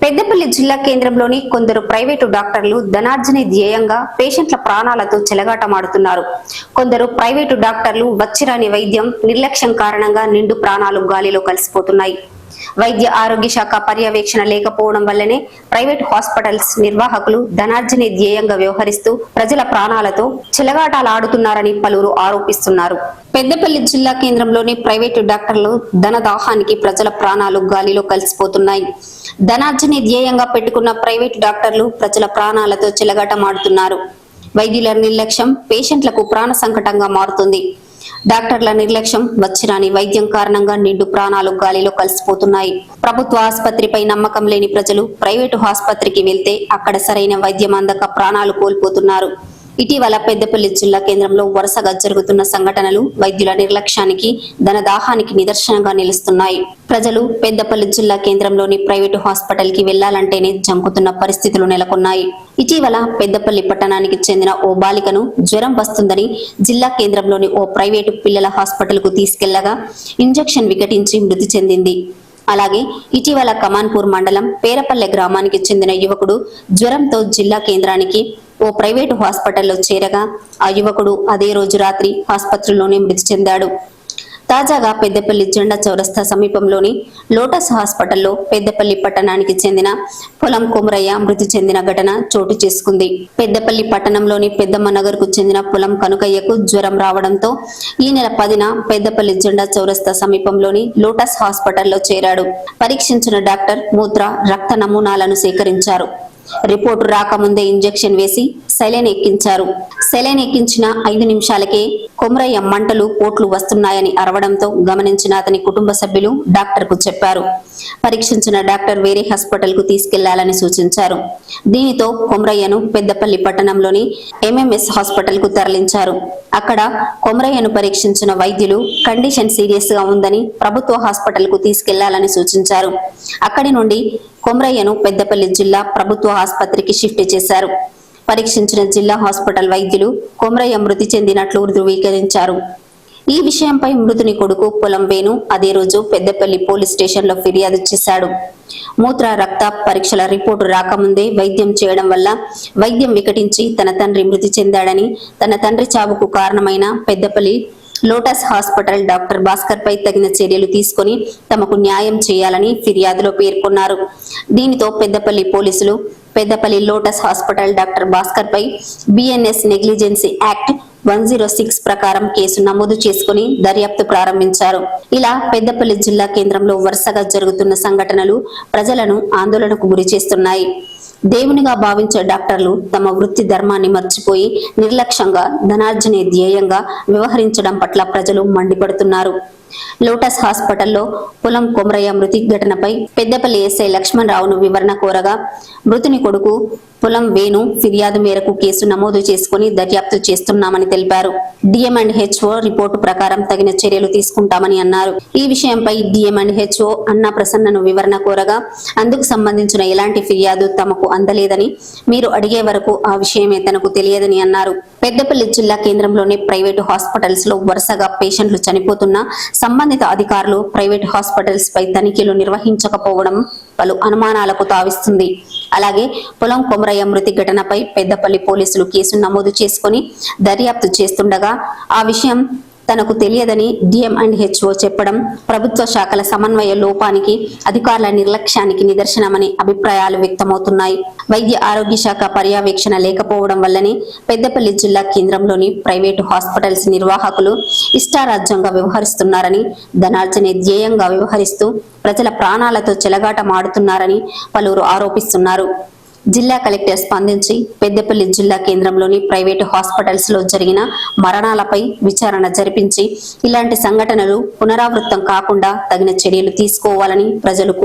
పెద్దపల్లి జిల్లా కేంద్రంలోని కొందరు ప్రైవేటు డాక్టర్లు ధనార్జనే ధ్యేయంగా పేషెంట్ల ప్రాణాలతో చెలగాటమాడుతున్నారు. కొందరు ప్రైవేటు డాక్టర్లు వచ్చిరాని వైద్యం నిర్లక్ష్యం కారణంగా నిండు ప్రాణాలు గాలిలో కలిసిపోతున్నాయి. వైద్య ఆరోగ్య శాఖ పర్యవేక్షణ లేకపోవడం వల్లనే ప్రైవేట్ హాస్పిటల్స్ నిర్వాహకులు ధనార్జనే ధ్యేయంగా వ్యవహరిస్తూ ప్రజల ప్రాణాలతో చెలగాటాలాడుతున్నారని పలువురు ఆరోపిస్తున్నారు. పెద్దపల్లి జిల్లా కేంద్రంలోని ప్రైవేటు డాక్టర్లు ధనదాహానికి ప్రజల ప్రాణాలు గాలిలో కలిసిపోతున్నాయి. ధనార్జనే ధ్యేయంగా పెట్టుకున్న ప్రైవేటు డాక్టర్లు ప్రజల ప్రాణాలతో చెలగాటమాడుతున్నారు. వైద్యుల నిర్లక్ష్యం పేషెంట్లకు ప్రాణ సంకటంగా మారుతుంది. డాక్టర్ల నిర్లక్ష్యం వచ్చిరాని వైద్యం కారణంగా నిండు ప్రాణాలు గాలిలో కలిసిపోతున్నాయి. ప్రభుత్వ ఆసుపత్రిపై నమ్మకం లేని ప్రజలు ప్రైవేటు ఆసుపత్రికి వెళ్తే అక్కడ సరైన వైద్యం అందక ప్రాణాలు కోల్పోతున్నారు. ఇటీవల పెద్దపల్లి జిల్లా కేంద్రంలో వరుసగా జరుగుతున్న సంఘటనలు వైద్యుల నిర్లక్ష్యానికి ధనదాహానికి నిదర్శనంగా నిలుస్తున్నాయి. ప్రజలు పెద్దపల్లి జిల్లా కేంద్రంలోని ప్రైవేటు హాస్పిటల్ కి వెళ్లాలంటేనే జంకుతున్న పరిస్థితులు నెలకొన్నాయి. ఇటీవల పెద్దపల్లి పట్టణానికి చెందిన ఓ బాలికను జ్వరం వస్తుందని జిల్లా కేంద్రంలోని ఓ ప్రైవేటు పిల్లల హాస్పిటల్ కు తీసుకెళ్లగా ఇంజెక్షన్ వికటించి మృతి చెందింది. అలాగే ఇటీవల కమాన్పూర్ మండలం పేరపల్లె గ్రామానికి చెందిన యువకుడు జ్వరంతో జిల్లా కేంద్రానికి ఓ ప్రైవేటు హాస్పిటల్లో చేరగా ఆ యువకుడు అదే రోజు రాత్రి ఆసుపత్రిలోనే మృతి చెందాడు. తాజాగా పెద్దపల్లి జెండా చౌరస్తా సమీపంలోని లోటస్ హాస్పిటల్లో పెద్దపల్లి పట్టణానికి చెందిన పొలం కొమరయ్య మృతి చెందిన ఘటన చోటు చేసుకుంది. పెద్దపల్లి పట్టణంలోని పెద్దమ్మ నగర్ కు చెందిన పొలం కనుకయ్యకు జ్వరం రావడంతో ఈ నెల 10న పెద్దపల్లి జెండా చౌరస్తా సమీపంలోని లోటస్ హాస్పిటల్లో చేరాడు. పరీక్షించిన డాక్టర్ మూత్ర, రక్త నమూనాలను సేకరించారు. రిపోర్టు రాకముందే ఇంజెక్షన్ వేసి సెలైన్ ఎక్కించారు. సెలైన్ ఎక్కించిన 5 నిమిషాలకే కొమరయ్య మంటలు, పోట్లు వస్తున్నాయని అరవడంతో గమనించిన అతని కుటుంబ సభ్యులు డాక్టర్ కు చెప్పారు. పరీక్షించిన డాక్టర్ వేరే హాస్పిటల్ కు తీసుకెళ్లాలని సూచించారు. దీనితో కొమరయ్యను పెద్దపల్లి పట్టణంలోని ఎంఎంఎస్ హాస్పిటల్ కు తరలించారు. అక్కడ కొమరయ్యను పరీక్షించిన వైద్యులు కండిషన్ సీరియస్ గా ఉందని ప్రభుత్వ హాస్పిటల్ కు తీసుకెళ్లాలని సూచించారు. అక్కడి నుండి కొమరయ్యను పెద్దపల్లి జిల్లా ప్రభుత్వ ఆసుపత్రికి షిఫ్ట్ చేశారు. పరీక్షించిన జిల్లా హాస్పిటల్ వైద్యులు కొమరయ్య మృతి చెందినట్లు ధృవీకరించారు. ఈ విషయంపై మృతుని కొడుకు పొలం వేణు అదే రోజు పెద్దపల్లి పోలీస్ స్టేషన్ లో ఫిర్యాదు చేశాడు. మూత్ర, రక్త పరీక్షల రిపోర్టు రాకముందే వైద్యం చేయడం వల్ల వైద్యం వికటించి తన తండ్రి మృతి చెందాడని, తన తండ్రి చావుకు కారణమైన Peddapalli Lotus hospital doctor Bhaskar పై తగిన చర్యలు తీసుకుని తమకు న్యాయం చేయాలని ఫిర్యాదులో పేర్కొన్నారు. దీనితో పెద్దపల్లి పోలీసులు Peddapalli Lotus hospital doctor Bhaskar పై బిఎన్ఎస్ నెగ్లిజెన్సీ యాక్ట్ 106 ప్రకారం కేసు నమోదు చేసుకుని దర్యాప్తు ప్రారంభించారు. ఇలా పెద్దపల్లి జిల్లా కేంద్రంలో వరుసగా జరుగుతున్న సంఘటనలు ప్రజలను ఆందోళనకు గురి చేస్తున్నాయి. దేవునిగా భావించే డాక్టర్లు తమ వృత్తి ధర్మాన్ని మర్చిపోయి నిర్లక్ష్యంగా ధనార్జనే ధ్యేయంగా వ్యవహరించడం పట్ల ప్రజలు మండిపడుతున్నారు. లోటస్ హాస్పిటల్లో పొలం కొమరయ్య మృతి ఘటనపై పెద్దపల్లి ఎస్ఐ లక్ష్మణ్ రావును వివరణ కోరగా మృతుని కొడుకు పొలం వేణు ఫిర్యాదు మేరకు కేసు నమోదు చేసుకుని దర్యాప్తు చేస్తున్నామని తెలిపారు. డిఎం&హెచ్ఓ రిపోర్టు ప్రకారం తగిన చర్యలు తీసుకుంటామని అన్నారు. ఈ విషయంపై డిఎం&హెచ్ఓ అన్నా ప్రసన్నను వివరణ కోరగా అందుకు సంబంధించిన ఎలాంటి ఫిర్యాదు తమకు అందలేదని, మీరు అడిగే వరకు ఆ విషయమే తనకు తెలియదని అన్నారు. పెద్దపల్లి జిల్లా కేంద్రంలోని ప్రైవేటు హాస్పిటల్స్ లో వరుసగా పేషెంట్లు చనిపోతున్నా సంబంధిత అధికారులు ప్రైవేట్ హాస్పిటల్స్ పై తనిఖీలు నిర్వహించకపోవడం పలు అనుమానాలకు తావిస్తుంది. అలాగే పొలం కొమరయ్య మృతి ఘటనపై పెద్దపల్లి పోలీసులు కేసు నమోదు చేసుకుని దర్యాప్తు చేస్తుండగా ఆ విషయం తనకు తెలియదని డిఎం&హెచ్ఓ చెప్పడం ప్రభుత్వ శాఖల సమన్వయ లోపానికి, అధికారుల నిర్లక్ష్యానికి నిదర్శనమని అభిప్రాయాలు వ్యక్తమవుతున్నాయి. వైద్య ఆరోగ్య శాఖ పర్యవేక్షణ లేకపోవడం వల్లనే పెద్దపల్లి జిల్లా కేంద్రంలోని ప్రైవేటు హాస్పిటల్స్ నిర్వాహకులు ఇష్టారాజ్యంగా వ్యవహరిస్తున్నారని, ధనార్జనే ధ్యేయంగా వ్యవహరిస్తూ ప్రజల ప్రాణాలతో చెలగాటమాడుతున్నారని పలువురు ఆరోపిస్తున్నారు. జిల్లా కలెక్టర్ స్పందించి పెద్దపల్లి జిల్లా కేంద్రంలోని ప్రైవేటు హాస్పిటల్స్ లో జరిగిన మరణాలపై విచారణ జరిపించి ఇలాంటి సంఘటనలు పునరావృతం కాకుండా తగిన చర్యలు తీసుకోవాలని ప్రజలు